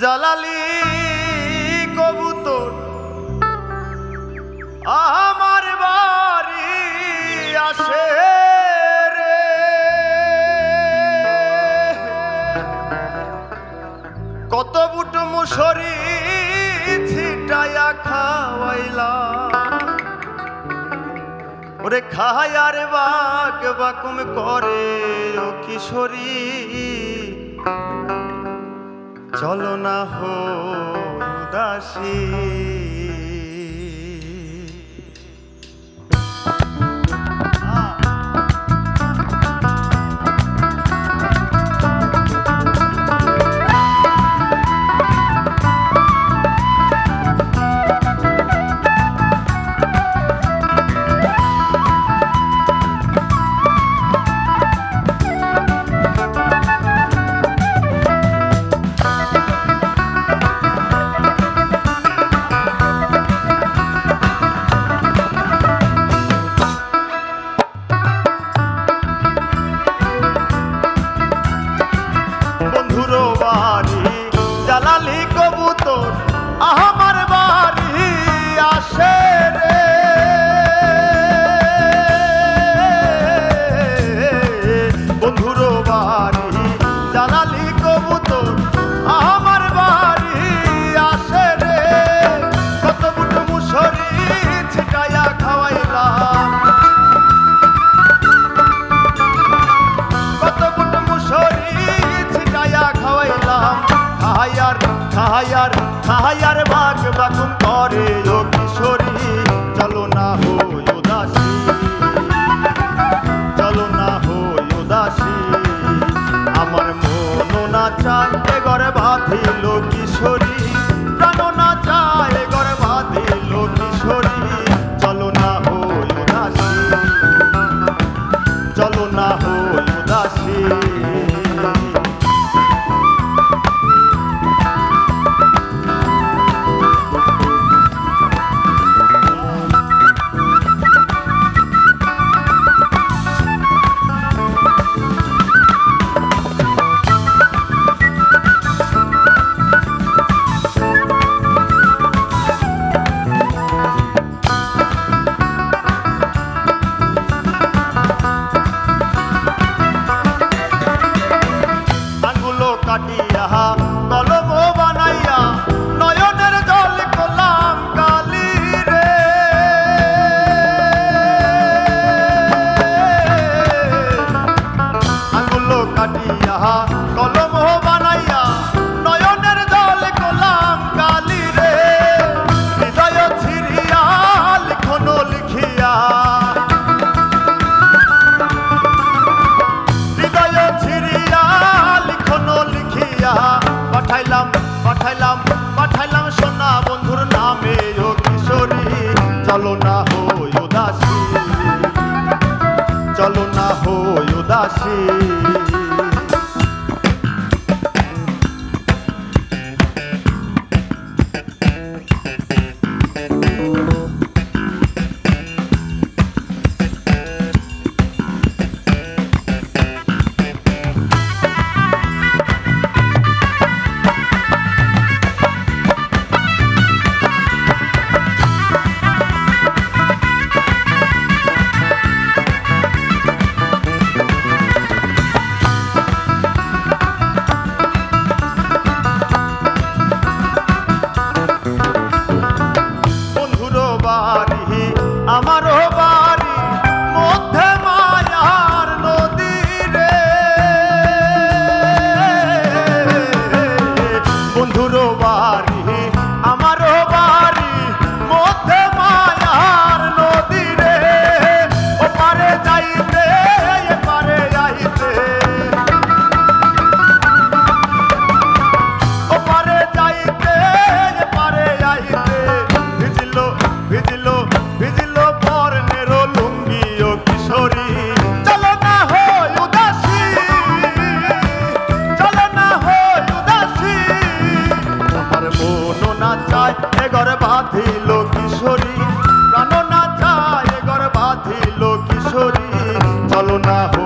জালালি কবুতর আমার বাড়ি আসে রে, কত বুট মুসরি ছিটায়া খাওয়াইলা ওরে খায়ার বাক বাকুম করে ও কিশোরী, চলো না হো উদাসী। জালালি কবুতর আমার বাড়ি আসে রে, বন্ধুর বাড়ি জালালি কবুতর আমার বাড়ি আসে রে, কত বুট মুসরি ছিটায়া খাওয়াইলাম, কত বুট মুসরি ছিটায়া খাওয়াইলাম, খায়ার খায়ার বাক বাকুম করে ও কিশোরী, চলো না হো উদাসী, চলো না হো উদাসী, আমার মন না চায় ঘরে বাঁধিল কিশোরী, প্রাণ না চায় ঘরে বাঁধিল কিশোরী, চলো না হো উদাসী, চলো না হো উদাসী। কাটিয়া কলম বানাইয়া নয়নের জল করলাম কালি রে, আঙুল কাটিয়া কলম বানাইয়া নয়নের জল করলাম কালি রে, হৃদয় ছিড়িয়া লিখন লিখিয়া, হৃদয় ছিড়িয়া লিখন লিখিয়া পাঠাইলাম পাঠাইলাম পাঠাইলাম সোনা বন্ধুর নামে ও কিশোরী, চলো না হো উদাসী, চলো না হো উদাসী। আমারও বাড়ি মধ্যে মায়ার নদী রে, বন্ধুরও বাড়ি আমারও বাড়ি মধ্যে মায়ার নদী রে, ওপারে যাইতে এপারে যাইতে, ওপারে যাইতে এপারে যাইতে, ভিজিল ভিজিল ভিজিল পরনের লুঙ্গি ও কিশোরী, চলো না হো উদাসী, চলো না হো উদাসী, আমার মন না চায় এ ঘরে বাঁধিল কিশোরী, প্রাণ না চায় এ ঘরে বাঁধিল কিশোরী, চলো না হো